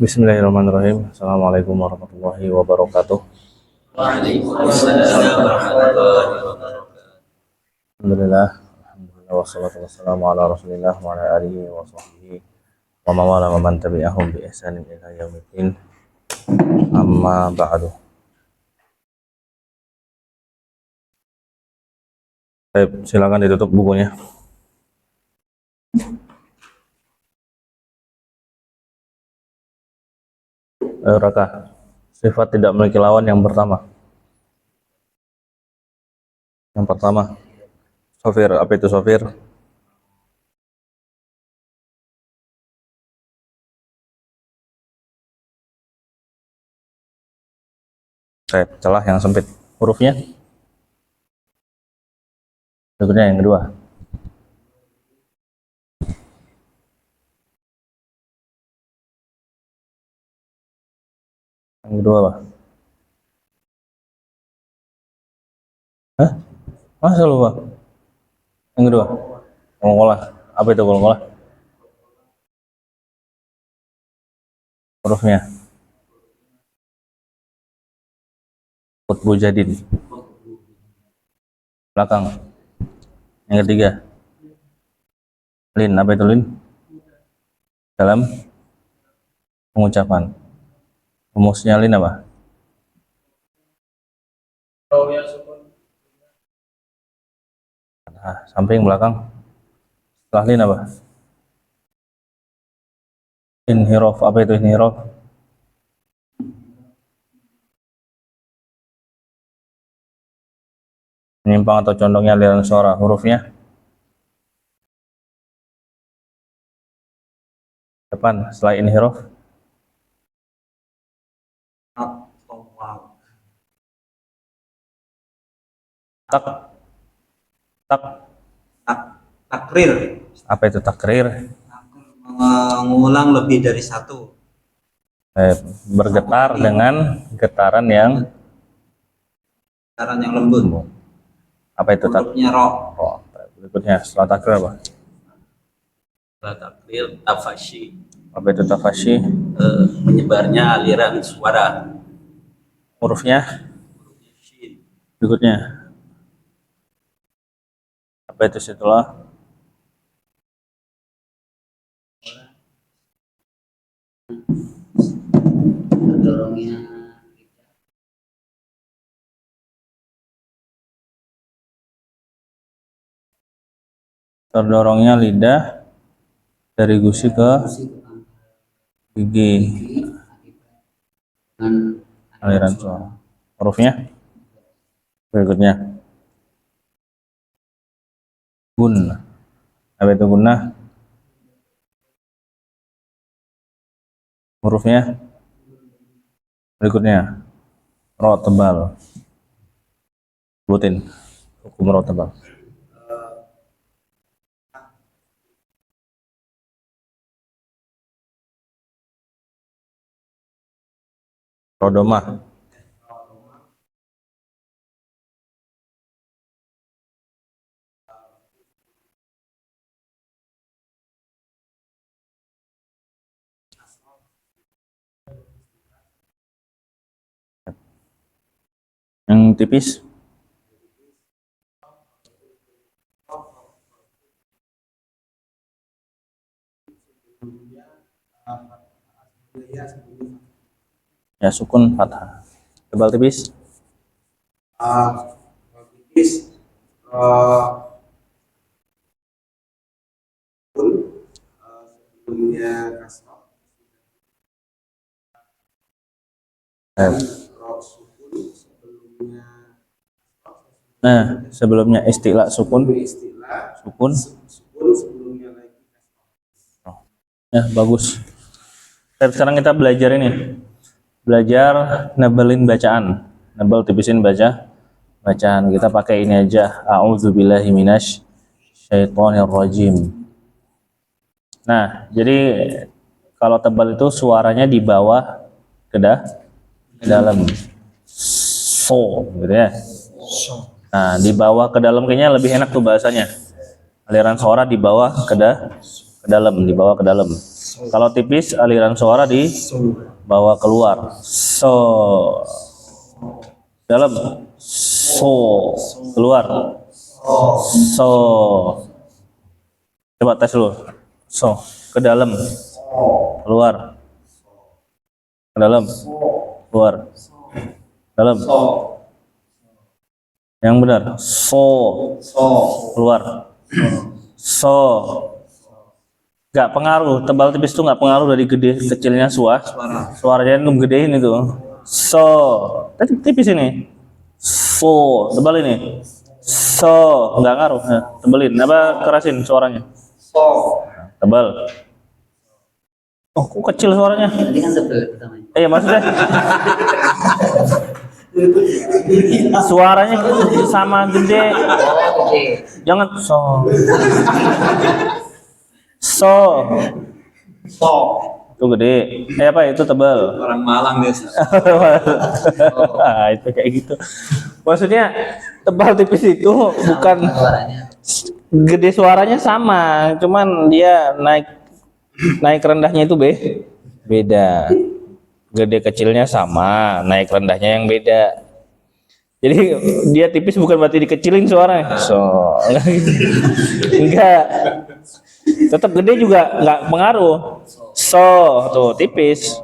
Bismillahirrahmanirrahim. Assalamualaikum warahmatullahi wabarakatuh. Waalaikumsalam warahmatullahi wabarakatuh. Alhamdulillah, alhamdulillah wassalatu wassalamu ala Rasulillah wa ala alihi wa sahbihi wa mawala wa man tabi'ahum bi ihsanin ila yaumiddin. Amma ba'du. Baik, silakan ditutup bukunya. Raka, sifat tidak memiliki lawan yang pertama. Yang pertama, sofir. Apa itu sofir? Celah yang sempit. Hurufnya? Berikutnya yang kedua. Yang kedua apa? Hah? Masa lupa? Yang kedua? Kolkolah. Apa itu kolkolah? Hurufnya? Qutbu jadid. Belakang. Yang ketiga? Lin. Apa itu lin? Dalam pengucapan. Rumusnya lin apa? Nah, samping belakang. Setelah lin apa? Inhirof. Apa itu inhirof? Menyimpang atau condongnya aliran suara. Hurufnya? Depan. Setelah inhirof? Tak. Tak. Takrir. Apa itu takrir? Mengulang lebih dari satu. Bergetar dengan getaran yang lembut. Apa itu Hurufnya ro. Oh, berikutnya setelah takrir apa? Setelah takrir tafashi. Apa itu tafashi? Menyebarnya aliran suara. Hurufnya? Shin. Berikutnya apa itu setelah? Terdorongnya lidah dari gusi ke gigi. Aliran suara. Hurufnya? Berikutnya gun. Apa itu gunnah? Hurufnya? Berikutnya ro tebal. Sebutin hukum ro tebal. Rodoma. Yang tipis? Ya, sukun fathah. Tebal tipis? Tipis. Sebelumnya kasroh. Nah, sebelumnya istilah sukun. Sukun. Oh. Ya, bagus. Sekarang kita belajar ini. Belajar nebelin bacaan. Nebel tipisin bacaan. Kita pakai ini aja. A'udzubillahi minasy syaithanir rajim. Nah, jadi kalau tebal itu suaranya di bawah ke dalam. So, gitu ya. Nah, di bawah ke dalam kayaknya lebih enak tuh bahasanya. Aliran suara di bawah ke dalam, di bawah ke dalam. Kalau tipis aliran suara dibawa keluar. So. Dalam. So. Keluar. So. Coba tes dulu. So. Ke dalam. Keluar. Ke dalam. Keluar. Dalam. Yang benar. So. Keluar. So. Gak pengaruh. Tebal tipis itu gak pengaruh dari gede kecilnya suaranya itu gedein itu. So. Tadi tipis ini. So. Tebal ini. So. Gak ngaruh. Nah, tebelin. Apa kerasin suaranya? Tebal. Oh, kok kecil suaranya? Tadi kan tebel pertamanya. Maksudnya suaranya sama gede. Oke. Jangan so. So. Itu gede. Apa itu tebal? Orang Malang dia. Itu kayak gitu. Maksudnya tebal tipis itu bukan Suaranya. gede, suaranya sama, cuman dia naik rendahnya itu beda. Gede kecilnya sama, naik rendahnya yang beda. Jadi dia tipis bukan berarti dikecilin suaranya. So, enggak. Tetap gede juga enggak pengaruh. So, tuh tipis.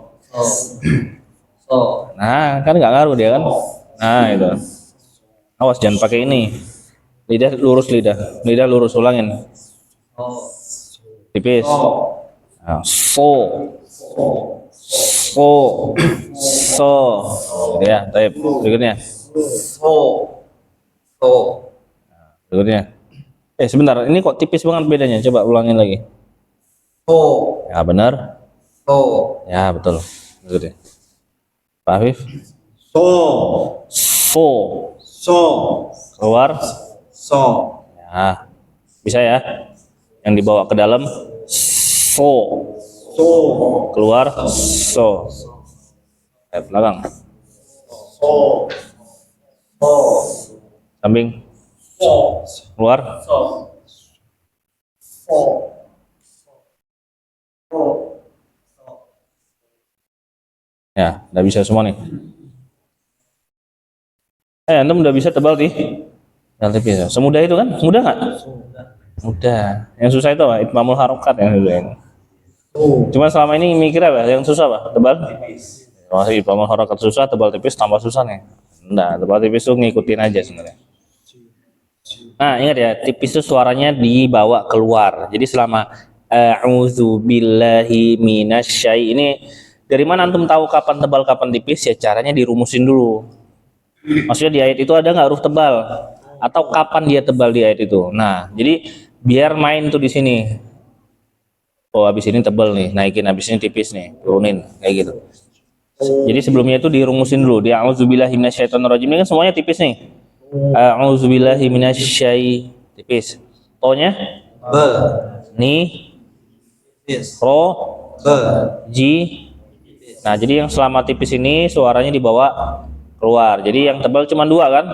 So. Nah, kan enggak ngaruh dia kan. Nah, itu. Awas jangan pakai ini. Lidah lurus, lidah lurus, ulangin. Tipis. Nah, so. Ya, type berikutnya. Berikutnya. Sebentar, ini kok tipis banget bedanya. Coba ulangin lagi. Ya, benar. Ya, betul. Berikutnya. Pak Afif. So. Keluar. Ya. Bisa ya. Yang dibawa ke dalam. So. Keluar. So. Belakang. Samping. Keluar. Ya, udah bisa semua nih. Antum udah bisa tebal nih. Tipis. Semudah itu kan? Mudah nggak? Mudah. Yang susah itu apa? Itmamul harokat yang susah ini. Cuma selama ini mikir apa? Yang susah apa? Tebal? Masih itmamul harokat susah, tebal tipis tambah susah nih. Nah, tebal tipis tuh ngikutin aja sebenarnya. Nah, ingat ya, tipis itu suaranya dibawa keluar. Jadi selama a'udzubillahi minasyai ini, dari mana antum tahu kapan tebal kapan tipis? Ya caranya dirumusin dulu. Maksudnya di ayat itu ada nggak huruf tebal? Atau kapan dia tebal di ayat itu? Nah, jadi biar main tuh di sini. Oh, habis ini tebal nih, naikin, habis ini tipis nih, turunin, kayak gitu. Jadi sebelumnya itu dirumusin dulu. Di a'udzubillahi minasyaitonirrajim ini kan semuanya tipis nih. A'udzubillahi minasyai tipis. To-nya ni, ro, ji. Nah, jadi yang selama tipis ini suaranya dibawa keluar. Jadi yang tebal cuma dua kan?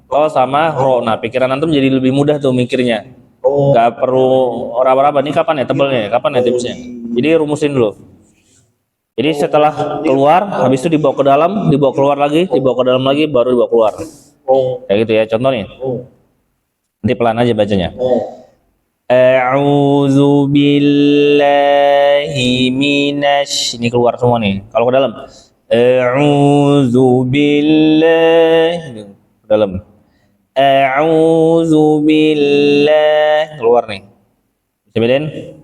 To sama ro. Nah, pikiran antum jadi lebih mudah tuh mikirnya. Gak perlu raba-raba. Ini kapan ya tebalnya? Kapan ya tipisnya? Jadi rumusin dulu. Jadi setelah keluar, habis itu dibawa ke dalam, dibawa keluar lagi, dibawa ke dalam lagi, baru dibawa keluar. Kayak gitu ya contohnya. Nanti pelan aja bacanya. A'udzu billahi minasy. Ini keluar semua nih. Kalau ke dalam. A'udzu billahi. Ke dalam. A'udzu billahi. Keluar nih. Bisa bedain?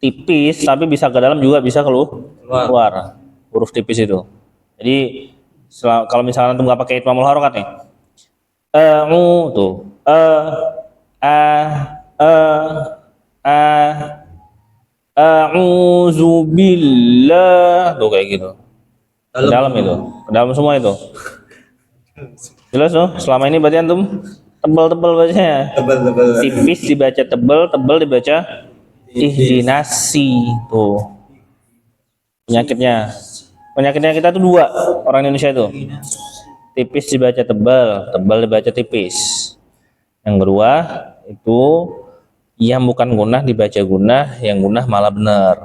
Tipis tapi bisa ke dalam juga bisa keluar. Huruf tipis itu. Jadi kalau misalnya antum nggak pakai itmamul harokat nih. Tuh. A'udzu billah. Tuh kayak gitu. Ke dalam itu. Ke dalam semua itu. Jelas tuh. Selama ini berarti antum tebal-tebal bacanya. Tebal. Tipis dibaca tebal, tebal dibaca ihdinasi. Tuh. Penyakitnya kita tuh dua orang Indonesia itu. Tipis dibaca tebal, tebal dibaca tipis. Yang kedua itu yang bukan gunah dibaca gunah, yang gunah malah benar.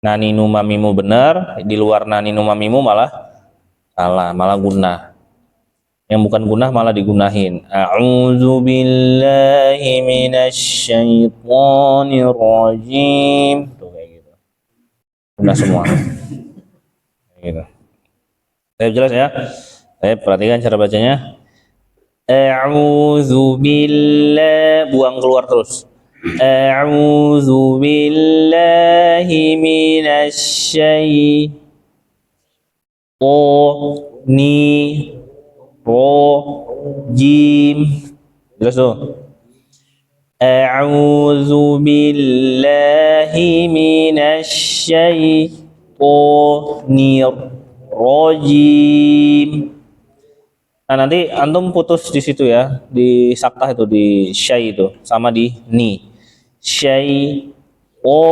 Nani nu mamimu benar, di luar nani nu mamimu malah salah, malah gunah. Yang bukan gunah malah digunahin. A'udzu billahi minasyaitonir rajim. Tuh kayak gitu. Gunah semua. Kayak gitu. Saya jelas ya. Saya perhatikan cara bacanya. A'udzu billahi, buang keluar terus. A'udzu billahi minasyaitonir rajim. Jelas tuh. A'udzu billahi minasyaitonir rajim. Nah, nanti antum putus di situ ya, di saktah itu, di syai itu, sama di ni. Syai o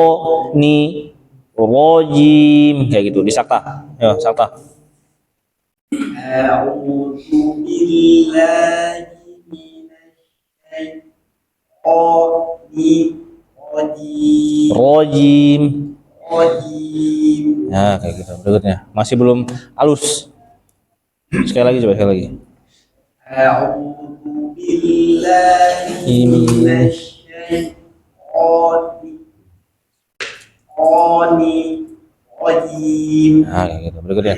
ni rajim kayak gitu di saktah. Ya, saktah. A'udzu billahi minasyaitonir rajim. Rajim. Rajim. Ya, kayak gitu. Berikutnya. Masih belum halus. Sekali lagi coba, sekali lagi. A'udzu billahi minasyaitonir rajim. Nah, kayak gitu. Berikutnya.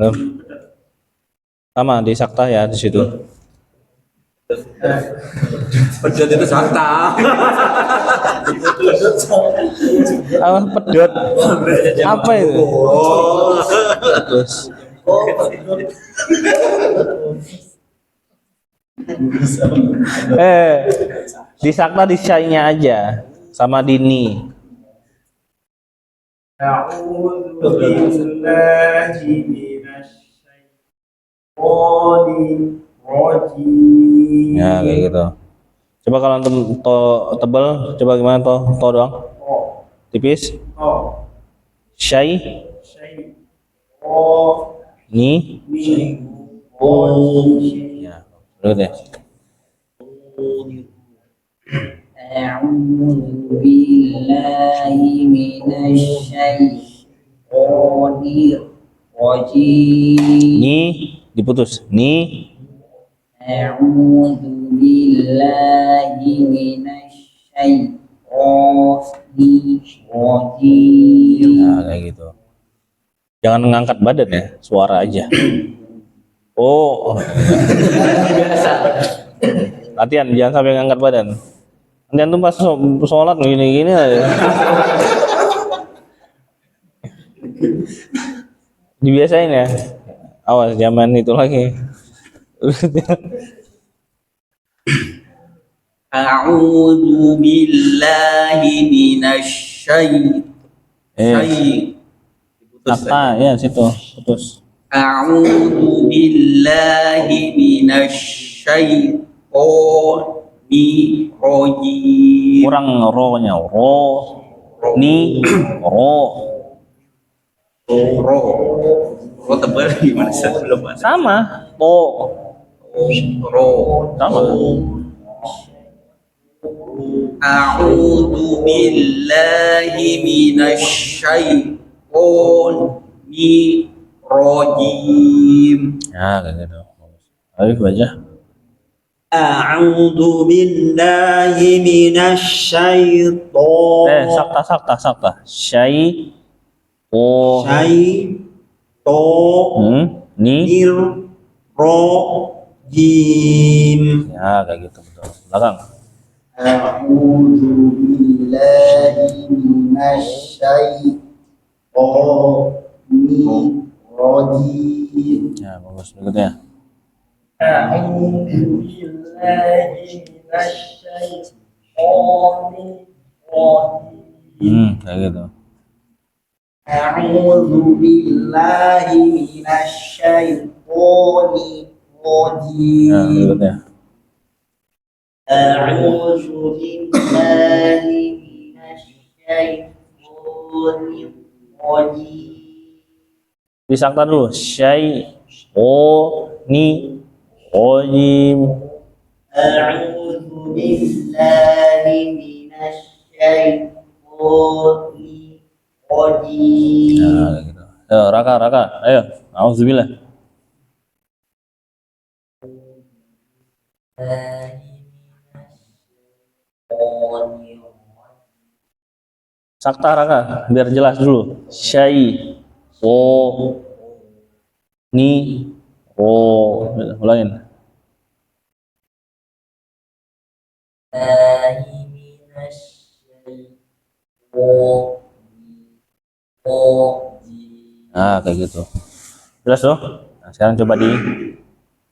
Belum. Sama di saktah ya di situ. Pedot itu sakta. Apa pedot? Apa itu? Terus. Di sakta di syai'nya aja sama di ni. A'udzu billahi minasyaitonir rajim. Ya kayak gitu. Coba kalau antum to tebal, coba gimana to doang? Tipis. Syai. Ni. Ya, berikutnya. A'udzu billahi minasyaitonir rajim. Ni diputus. Ni. A'udzu billahi minasyaitonir rajim. Nah, kayak gitu. Jangan ngangkat badan ya, suara aja. Oh. Latihan, jangan sampai ngangkat badan. Nanti antum pas sholat gini-gini aja. Dibiasain ya. Awas zaman itu lagi. A'udzu billahi minasyaitonir. Sakta ya situ putus. A'udzu billahi minasyaitonir rajim. Kurang ro-nya. Ro. Ni. Ro. Ro tebal gimana sih belum ada. Sama. To. Ro. Sama. A'udzu billahi minasyaitonir rajim. Ya kayak gitu. Ayo baca. A'udzu billahi minasyaitonir Sakta. Syai. O. Ni. rajim. Ya kayak gitu betul. Belakang. A'udzu billahi minasyaitonir rajim. Ya bagus berikutnya. A'udzu billahi minasyaitonir rajim. Kayak gitu. A'udzu billahi minasyaitonir Ya rajim. berikutnya. A'udzu billahi minasyaitonir rajim. Disangka dulu. Syai. O. Ni. Rajim. A'udzu billahi minasyaitonir rajim. Nah, kayak gitu. Ayo, Raka, ayo. Auzubillah. Sakta Raka, biar jelas dulu. Syai, o, ni, o, ulangin. Nah, kayak gitu. Jelas tuh. Nah, sekarang coba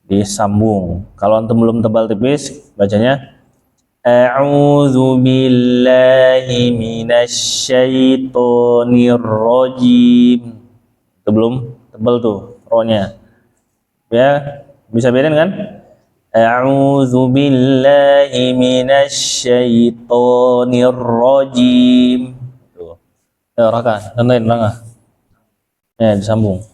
disambung. Kalau antum belum tebal tipis, bacanya A'udzu billahi minasyaitonir rajim. Itu belum tebal tuh ro-nya. Ya, bisa bedain kan? A'udzu billahi minasyaitonir rajim. Tuh. Ya, Raka, tandain Raka. Ya, disambung.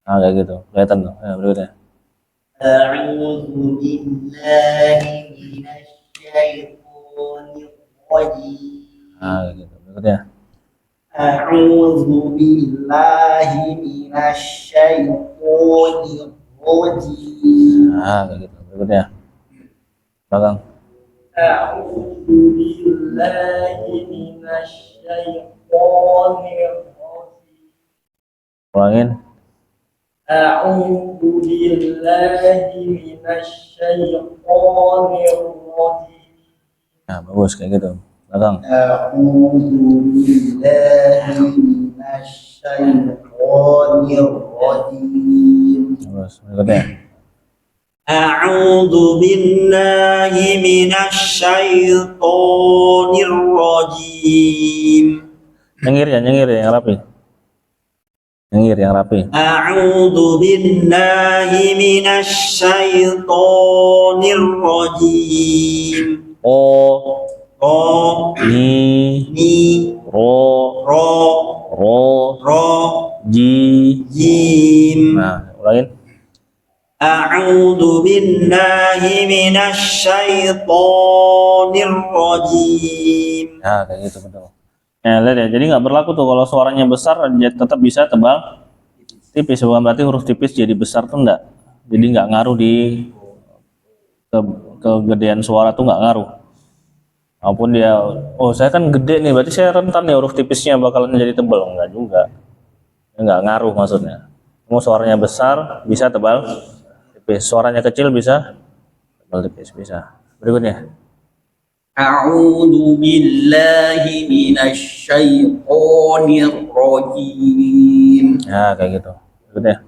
Nah, kayak gitu. Kelihatan tuh. Ya, berikutnya. A'udzu billahi minasyaitonir rajim. Nah, kayak gitu. Berikutnya. A'udzu billahi minasyaitonir rajim. Nah, kayak gitu. Berikutnya. Belakang. A'udzu billahi minasyaitonir rajim. Ulangin. A'udzu billahi minasyaitonir rajim. Nah, bagus kayak gitu. Belakang. A'udzu billahi minasyaitonir rajim. Bagus. Berikutnya. A'udzu billahi minasyaitonir rajim. Nyengir yang rapi. Nyengir yang rapi. A'udzu billahi minasyaitonir rajim. O, Ni, ro, ro, jim. Nah, ulangin. A'udzu billahi minasyaitonir rajim. Nah, kayak gitu betul. Nah, lihat ya. Jadi nggak berlaku tuh kalau suaranya besar dia tetap bisa tebal tipis. Bukan berarti huruf tipis jadi besar tuh enggak. Jadi nggak ngaruh di kegedean suara tuh nggak ngaruh. Maupun dia, oh saya kan gede nih, berarti saya rentan nih huruf tipisnya bakalan jadi tebal. Enggak juga. Nggak ngaruh maksudnya. Mau suaranya besar bisa tebal tipis. Suaranya kecil bisa tebal tipis bisa. Berikutnya. A'udzu billahi minasyaitonir rajim. Ya, kayak gitu. Berikutnya.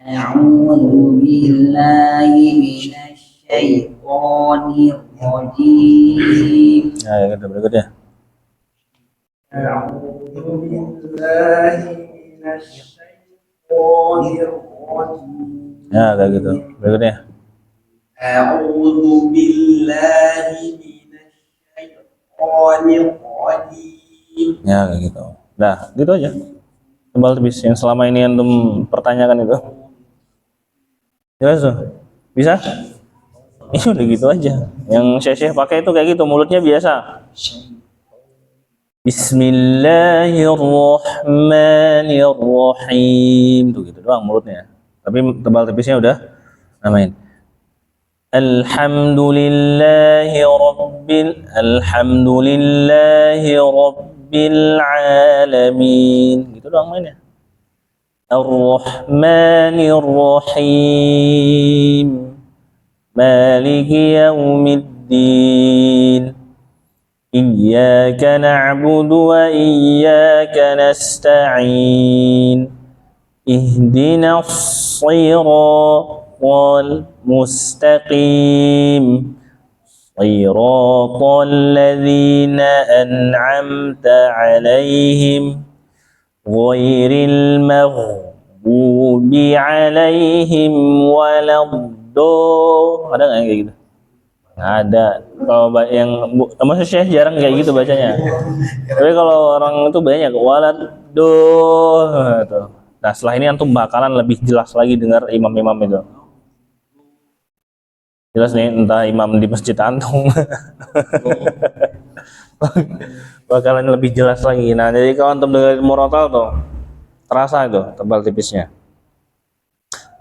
A'udzu billahi minasyaitonir rajim. Ya, kayak gitu. Berikutnya. A'udzu billahi minasyaitonir rajim. Ya, kayak gitu. Berikutnya. A'udzu billahi minasyaitonir rajim. Ya, kayak gitu. Nah, gitu aja. Tebal tipis yang selama ini antum pertanyakan itu. Jelas tuh? Bisa? Ini udah gitu aja. Yang Syekh pakai itu kayak gitu, mulutnya biasa. Bismillahirrahmanirrahim. Tuh gitu doang mulutnya. Tapi tebal tipisnya udah namain. Alhamdulillahi rabbil alamin. Gitu doang mainnya. Ar-Rahmanir Rahim. Maliki yaumiddin. Iyyaka na'budu wa iyyaka nasta'in. Ihdinas siratal mustaqim. Siratal ladzina an'amta 'alaihim ghairil maghdubi 'alaihim waladdallin. Ada nggak yang kayak gitu? Nggak ada. Kalau yang maksudnya Syekh jarang kayak gitu bacanya. Tapi kalau orang itu banyak waladdallin. Nah, setelah ini antum bakalan lebih jelas lagi dengar imam-imam itu. Jelas nih, entah imam di masjid antum bakalan lebih jelas lagi. Nah, jadi kalau antum dengerin murotal tuh terasa itu tebal tipisnya.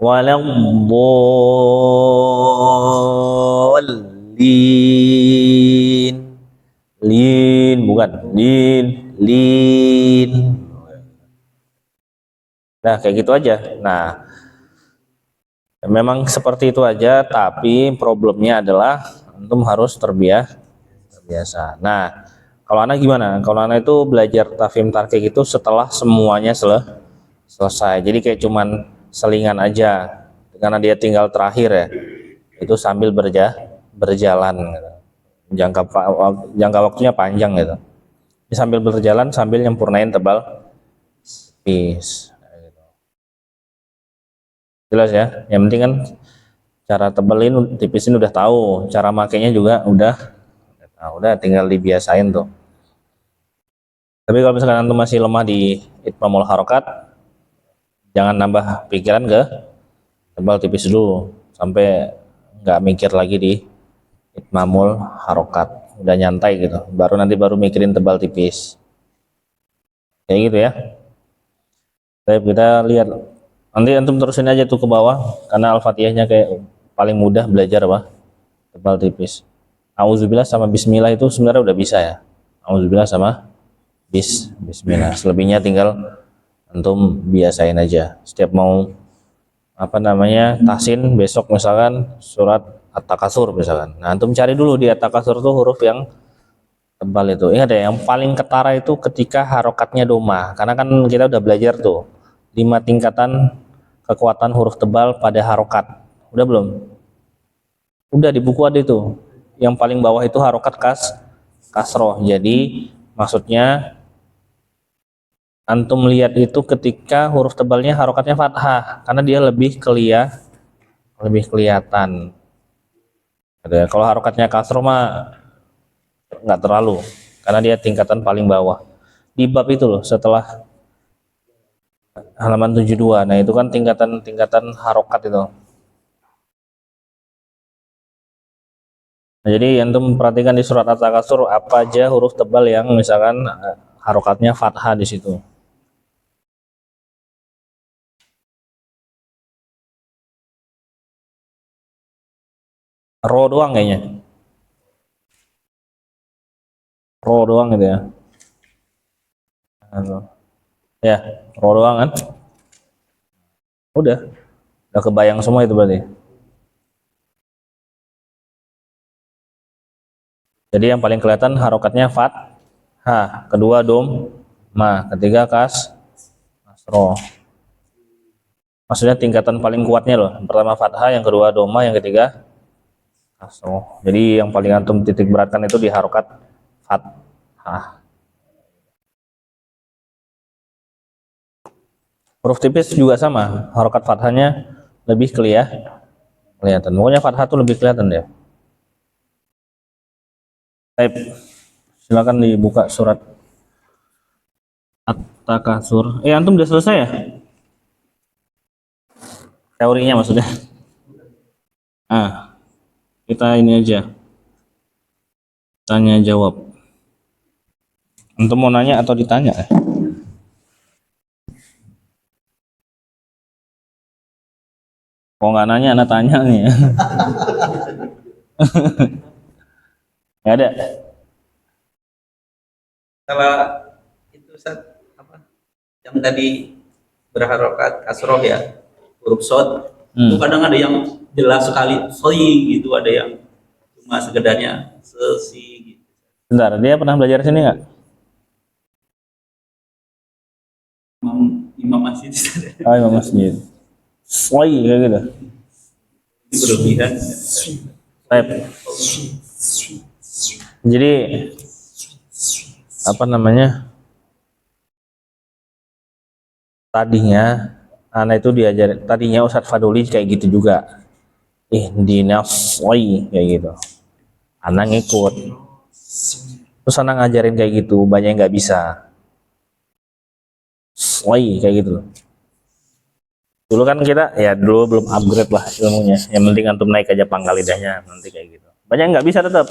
Waladdallin, lin bukan lin. Nah, kayak gitu aja. Nah, memang seperti itu aja, tapi problemnya adalah antum harus terbiasa. Nah, kalau anak gimana? Kalau anak itu belajar tafhim tarkik itu setelah semuanya selesai. Jadi kayak cuman selingan aja, karena dia tinggal terakhir ya. Itu sambil berjalan gitu. Jangka waktunya panjang gitu. Jadi sambil berjalan sambil nyempurnain tebal tipis. Jelas ya. Yang penting kan cara tebelin tipisin udah tahu, cara makainya juga udah tinggal dibiasain tuh. Tapi kalau misalkan antum masih lemah di itmamul harokat, jangan nambah pikiran ke tebal tipis dulu sampai nggak mikir lagi di itmamul harokat, udah nyantai gitu, baru mikirin tebal tipis kayak gitu ya. Baik, kita lihat nanti antum terusin aja tuh ke bawah, karena al-fatihahnya kayak paling mudah belajar apa tebal tipis. Auzubillah sama bismillah itu sebenarnya udah bisa ya. Auzubillah sama bismillah, selebihnya tinggal antum biasain aja. Setiap mau tahsin besok misalkan surat At-Takasur misalkan, nah antum cari dulu di At-Takasur tuh huruf yang tebal itu. Ingat ya, yang paling ketara itu ketika harokatnya doma, karena kan kita udah belajar tuh 5 tingkatan kekuatan huruf tebal pada harokat. Udah belum? Udah, di buku ada itu. Yang paling bawah itu harokat kasroh. Jadi maksudnya antum lihat itu ketika huruf tebalnya harokatnya fathah, karena dia lebih kelihatan. Kalau harokatnya kasroh mah nggak terlalu, karena dia tingkatan paling bawah. Di bab itu loh, setelah halaman 72, nah itu kan tingkatan harokat itu. Nah, jadi antum perhatikan di surat At-Takasur apa aja huruf tebal yang misalkan harokatnya fathah di situ. Ro doang kayaknya. Ro doang gitu ya. Ya, ro doang kan? Udah kebayang semua itu berarti. Jadi yang paling kelihatan harokatnya fathah, kedua ma, ketiga kasroh. Maksudnya tingkatan paling kuatnya loh. Yang pertama fathah, yang kedua doma, yang ketiga kasroh. Jadi yang paling antum titik beratkan itu di harokat fathah. Huruf tipis juga sama, harokat fathahnya lebih kelihatan. Pokoknya fathah tuh lebih kelihatan deh. Baik, silakan dibuka surat At-Takasur. Antum udah selesai ya? Teorinya maksudnya. Kita ini aja. Tanya jawab. Antum mau nanya atau ditanya? Kalau nggak nanya, anak tanya nih. Nggak ada. Kalau itu Ustaz, apa yang tadi berharokat kasroh ya, huruf sod, itu kadang ada yang jelas sekali soi gitu, ada yang cuma sekedarnya sesi gitu. Bentar, dia pernah belajar sini nggak? Imam masjid. Oh, imam masjid. Soi kayak gitu. Itu berlebihan. Baik. Jadi tadinya anak itu diajarin, tadinya Ustadz Faduli kayak gitu juga, dinasoi kayak gitu, anak ngikut, terus anak ngajarin kayak gitu, banyak yang nggak bisa soi kayak gitu. Dulu kan kita ya dulu belum upgrade lah ilmunya. Yang penting antum naik aja pangkal lidahnya nanti kayak gitu. Banyak nggak bisa tetap.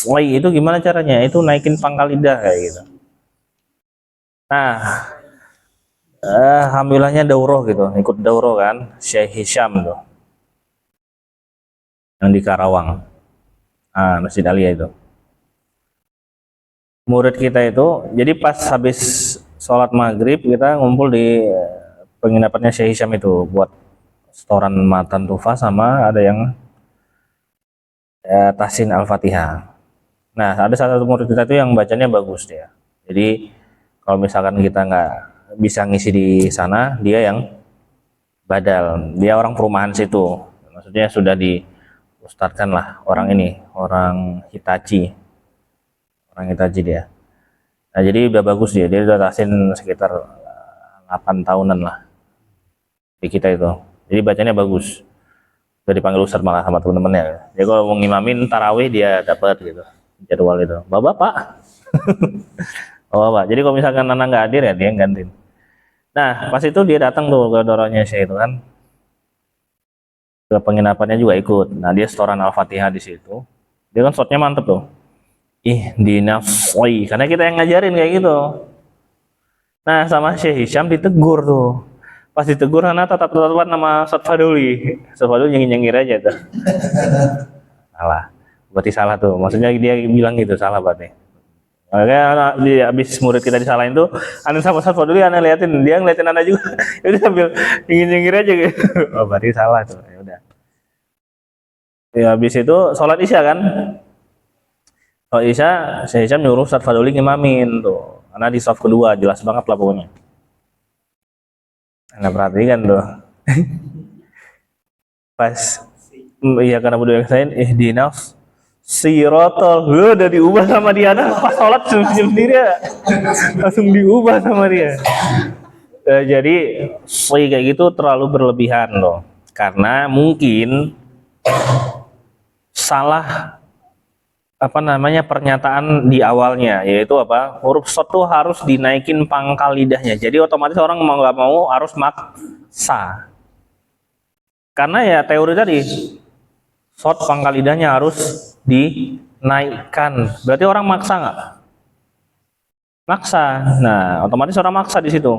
Wah itu gimana caranya? Itu naikin pangkal lidah kayak gitu. Nah, alhamdulillahnya daurah gitu, ikut daurah kan, Syekh Hisham tuh, yang di Karawang, Masjid Alia itu. Murid kita itu, jadi pas habis sholat maghrib kita ngumpul di penginapannya Syekh Hisham itu buat setoran matan tufa sama ada yang tahsin al-fatihah. Nah ada salah satu murid kita itu yang bacanya bagus dia. Jadi kalau misalkan kita nggak bisa ngisi di sana, dia yang badal. Dia orang perumahan situ, maksudnya sudah diustadkan lah orang ini, orang Hitachi dia. Nah jadi udah bagus dia udah tahsin sekitar 8 tahunan lah di kita itu. Jadi bacanya bagus. Udah dipanggil ustadz malah sama temen-temennya. Jadi kalau mau ngimamin tarawih dia dapat gitu jadwal itu. Bapak. Bapak. Jadi kalau misalkan anak nggak hadir ya dia yang gantiin. Nah pas itu dia datang tuh ke dorongnya Syekh itu kan. Ke penginapannya juga ikut. Nah dia setoran al-fatihah di situ. Dia kan shotnya mantep tuh. Di nafsi, karena kita yang ngajarin kayak gitu. Nah sama Syekh Hisham ditegur tuh. Pas ditegur anak tatap-tatapan nama Ustaz Faduli. Ustaz Faduli nyengir-nyengir aja tuh. Salah. Berarti salah tuh. Maksudnya dia bilang gitu, salah berarti. Makanya dia habis murid kita disalahin tuh, anu sama Ustaz Faduli anak liatin, dia ngeliatin anak juga. Jadi sambil nyengir-nyengir aja gitu. Oh berarti salah tuh. Ya udah. Ya habis itu sholat Isya kan. Kalau Isya, Syekh Hisham nyuruh Ustaz Faduli ngimamin tuh. Karena di shaf kedua, jelas banget lah pokoknya. Nah perhatikan tuh. Pas iya karena berdua yang lain ihdinas sirotol udah diubah sama dia pas sholat sendiri ya. Langsung diubah sama dia. Jadi kayak gitu terlalu berlebihan loh. Karena mungkin salah pernyataan di awalnya, yaitu huruf shad tuh harus dinaikin pangkal lidahnya, jadi otomatis orang mau nggak mau harus maksa, karena ya teori tadi shad pangkal lidahnya harus dinaikkan, berarti orang maksa nggak? Maksa. Nah otomatis orang maksa di situ,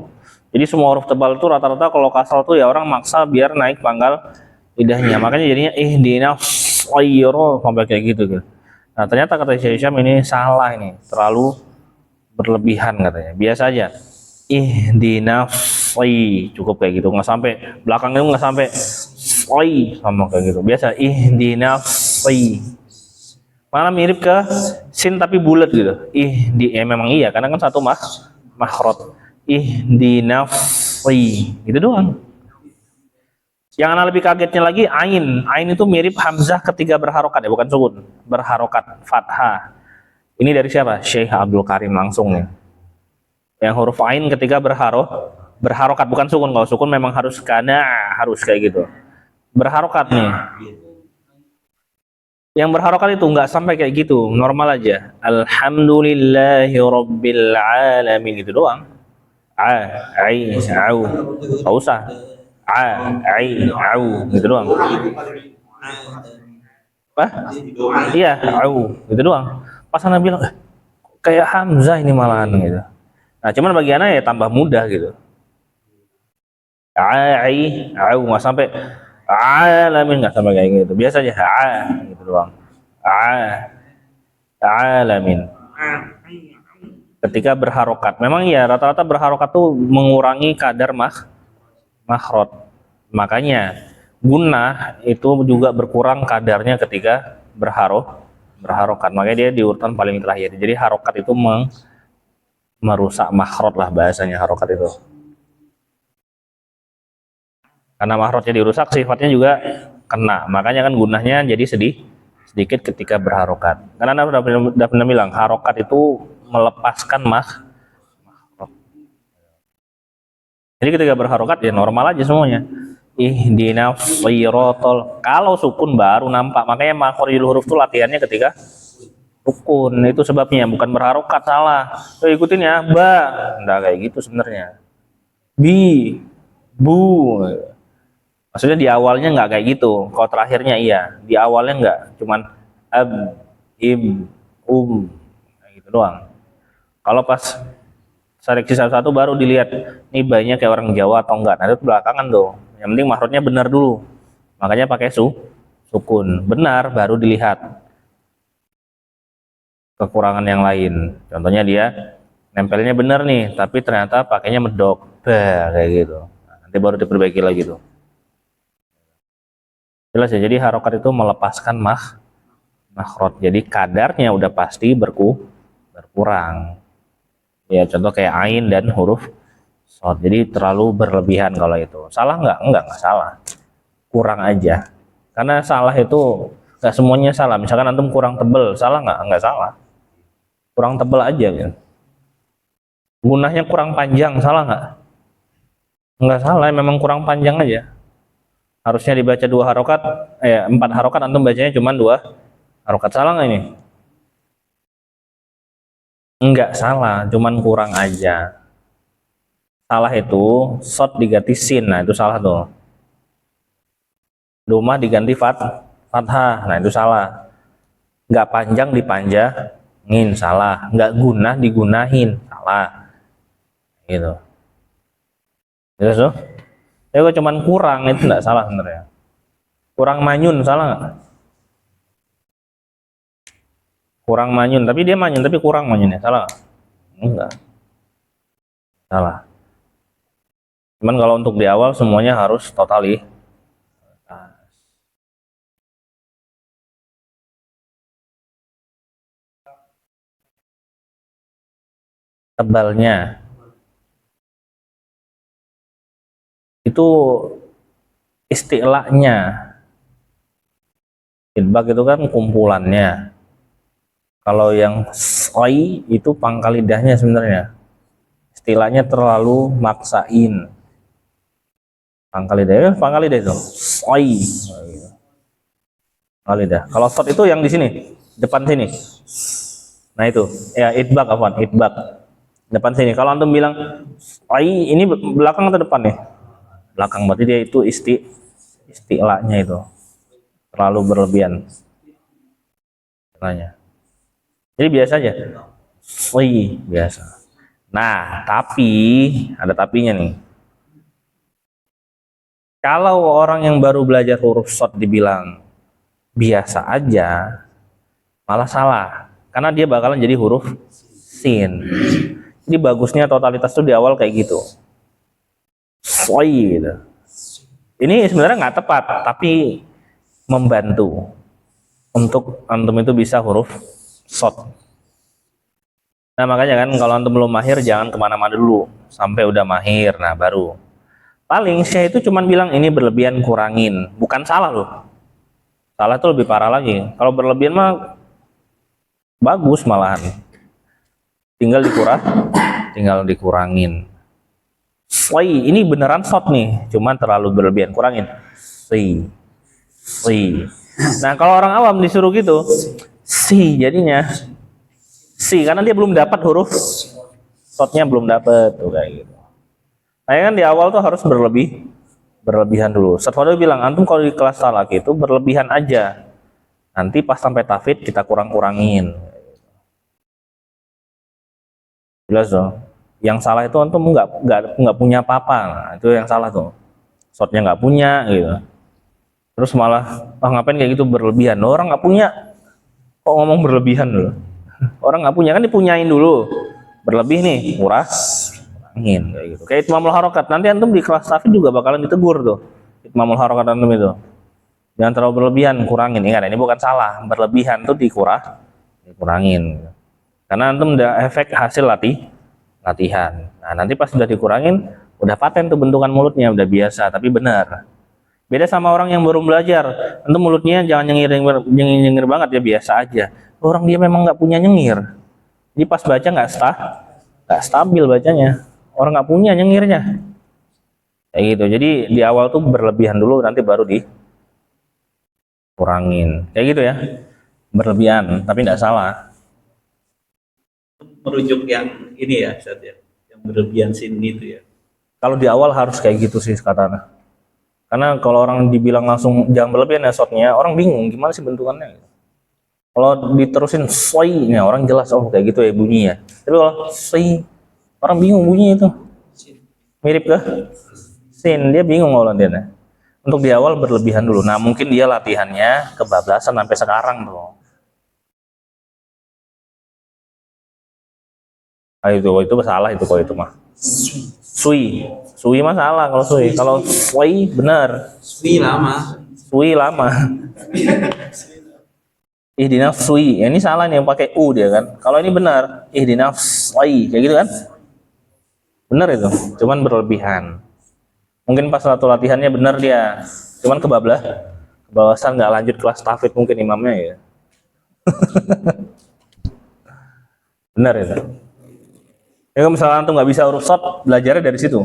jadi semua huruf tebal itu rata-rata kalau kasal tuh ya orang maksa biar naik pangkal lidahnya, makanya jadinya ihdinas shirotol sampai kayak gitu. Nah ternyata kata Syekh Hisham ini salah, ini terlalu berlebihan katanya. Biasa aja ihdinas cukup kayak gitu, nggak sampai belakang itu nggak sampai sama kayak gitu. Biasa ihdinas malah mirip ke sin tapi bulat gitu. Memang iya karena kan satu makhraj. Ihdinas gitu doang. Yang anak lebih kagetnya lagi ain itu mirip hamzah ketika berharokat ya, bukan sukun, berharokat fathah. Ini dari siapa? Syekh Abdul Karim langsung nih. Yang huruf ain ketika berharokat bukan sukun. Kalau sukun memang harus harus kayak gitu. Berharokat nih. Yang berharokat itu nggak sampai kayak gitu, normal aja. Alhamdulillahirabbil alamin gitu doang. Nggak usah. Gitu doang. Iya, gitu doang. Pas anak bilang kayak hamzah ini malahan gitu. Nah, cuman bagi anak ya tambah mudah gitu. Nggak sampai alamin, nggak sampai kayak gitu. Biasa aja gitu doang. Alamin. Ketika berharokat, memang ya rata-rata berharokat tuh mengurangi kadar makhraj. Makanya gunnah itu juga berkurang kadarnya ketika berharokat. Makanya dia di urutan paling terakhir. Jadi harokat itu merusak makhraj lah bahasanya harokat itu. Karena makhrajnya dirusak, sifatnya juga kena. Makanya kan gunnahnya jadi sedikit ketika berharokat. Karena Anda udah pernah bilang harokat itu melepaskan makhraj. Jadi ketika berharokat ya normal aja semuanya. Ihdinas shirotol. Kalau sukun baru nampak. Makanya makhrijul huruf itu latihannya ketika sukun. Itu sebabnya, bukan berharokat salah. Ikutin ya, ba. Enggak kayak gitu sebenarnya. bu. Maksudnya di awalnya nggak kayak gitu, kalau terakhirnya iya. Di awalnya nggak, cuman ab, im, kayak gitu doang. Kalau pas seleksi satu-satu baru dilihat nih bayinya kayak orang Jawa atau enggak. Nah itu belakangan tuh. Yang penting mahrotnya benar dulu. Makanya pakai sukun. Benar baru dilihat kekurangan yang lain. Contohnya dia nempelnya benar nih, tapi ternyata pakainya medok. Bah, kayak gitu. Nah, nanti baru diperbaiki lagi tuh. Jelas ya, jadi harokat itu melepaskan makhraj. Jadi kadarnya udah pasti berkurang. Ya contoh kayak ain dan huruf shad. Jadi terlalu berlebihan kalau itu. Salah nggak? Nggak salah. Kurang aja. Karena salah itu nggak semuanya salah. Misalkan antum kurang tebel, salah nggak? Nggak salah. Kurang tebel aja gitu. Gunahnya kurang panjang, salah nggak? Nggak salah, memang kurang panjang aja. Harusnya dibaca 2 harokat, 4 harokat, antum bacanya cuma 2 harokat. Salah nggak ini? Enggak salah, cuman kurang aja. Salah itu shad diganti sin, nah itu salah tuh. Domah diganti fathah, nah itu salah. Enggak panjang dipanjangin, salah. Enggak gunah digunahin, salah. Gitu. Terus tuh, kalau cuman kurang itu enggak salah sebenarnya. Kurang manyun, salah nggak? Kurang manyun, tapi dia manyun tapi kurang manyunnya, salah nggak? Enggak. Salah. Cuman kalau untuk di awal semuanya harus totali. Tebalnya itu istilahnya. Idbak itu kan kumpulannya. Kalau yang soi itu pangkal lidahnya sebenarnya. Istilahnya terlalu maksain. Pangkal lidah itu soi. Pangkal lidah. Kalau shad itu yang di sini, depan sini. Nah itu, ya idbak apaan? Idbak. Depan sini. Kalau antum bilang soi, ini belakang atau depan nih? Belakang, berarti dia itu istilahnya itu. Terlalu berlebihan. Istilahnya. Jadi biasa aja. Soi, biasa. Nah, tapi ada tapinya nih. Kalau orang yang baru belajar huruf shad dibilang biasa aja, malah salah. Karena dia bakalan jadi huruf sin. Jadi bagusnya totalitas itu di awal kayak gitu. Soi gitu. Ini sebenarnya nggak tepat, tapi membantu untuk antum itu bisa huruf shad. Nah makanya kan kalau antum belum mahir jangan kemana-mana dulu sampai udah mahir, nah baru. Paling Syekh itu cuman bilang ini berlebihan kurangin, bukan salah loh. Salah itu lebih parah lagi. Kalau berlebihan mah bagus malahan. Tinggal dikurangin. Soi, ini beneran shad nih, cuman terlalu berlebihan, kurangin. Si. Nah kalau orang awam disuruh gitu, si jadinya si karena dia belum dapat huruf shadnya belum dapat tuh kayak gitu. Nah kan di awal tuh harus berlebihan dulu. Ustadz bilang antum kalau di kelas talak itu berlebihan aja. Nanti pas sampai tafid kita kurangin. Jelas dong. Yang salah itu antum nggak punya apa-apa. Nah, itu yang salah tuh. Shotnya nggak punya gitu. Terus malah ngapain kayak gitu berlebihan. Orang nggak punya kok ngomong berlebihan dulu. Orang nggak punya kan dipunyain dulu. Berlebih nih kurangin kayak gitu. Kayak itmamul harokat. Nanti antum di kelas tafid juga bakalan ditegur tuh. Itmamul harokat antum itu. Jangan terlalu berlebihan, kurangin. Ingat ini bukan salah. Berlebihan tuh dikurangin. Karena antum udah efek hasil latihan. Nah, nanti pas sudah dikurangin, udah paten tuh bentukan mulutnya, udah biasa, tapi benar. Beda sama orang yang baru belajar. Antum mulutnya jangan nyengir banget ya, biasa aja. Orang dia memang nggak punya nyengir. Jadi pas baca nggak stabil bacanya. Orang nggak punya nyengirnya. Kayak gitu. Jadi di awal tuh berlebihan dulu, nanti baru dikurangin. Kayak gitu ya. Berlebihan, tapi nggak salah. Merujuk yang ini ya, Ustaz ya, yang berlebihan sini itu ya. Kalau di awal harus kayak gitu sih katanya. Karena kalau orang dibilang langsung jangan berlebihan ya shotnya, orang bingung gimana sih bentukannya. Kalau diterusin soi, nih orang jelas oh kayak gitu ya bunyi ya. Tapi kalau soi, orang bingung bunyi itu. Mirip kah? Sin, dia bingung kalau dia. Untuk di awal berlebihan dulu. Nah mungkin dia latihannya kebablasan sampai sekarang tuh. Ah, itu salah itu kalau itu mah. Sui mah salah kalau sui. Kalau sui benar. Sui lama. Sui lama. Ihdinaf sui. Ya, ini salah nih yang pakai u dia kan. Kalau ini benar. Ihdinaf sui kayak gitu kan? Benar itu. Cuman berlebihan. Mungkin pas satu latihannya benar dia. Cuman kebablasan nggak lanjut kelas tahfidz mungkin imamnya ya. Benar itu. Ya kalau misalnya antum nggak bisa huruf shad, belajarnya dari situ.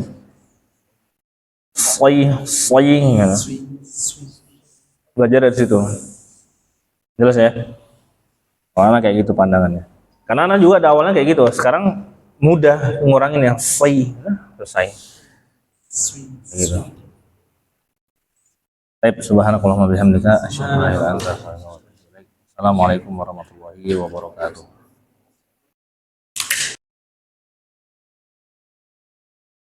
Swing, ya. Belajar dari situ. Jelas ya? Karena kayak gitu pandangannya. Karena anak juga ada awalnya kayak gitu. Sekarang mudah ngurangin yang selesai. Gitu. Baik, subhanakallahumma bihamdika asyhadu an la ilaha illa anta astaghfiruka wa atubu ilaik. Assalamualaikum warahmatullahi wabarakatuh.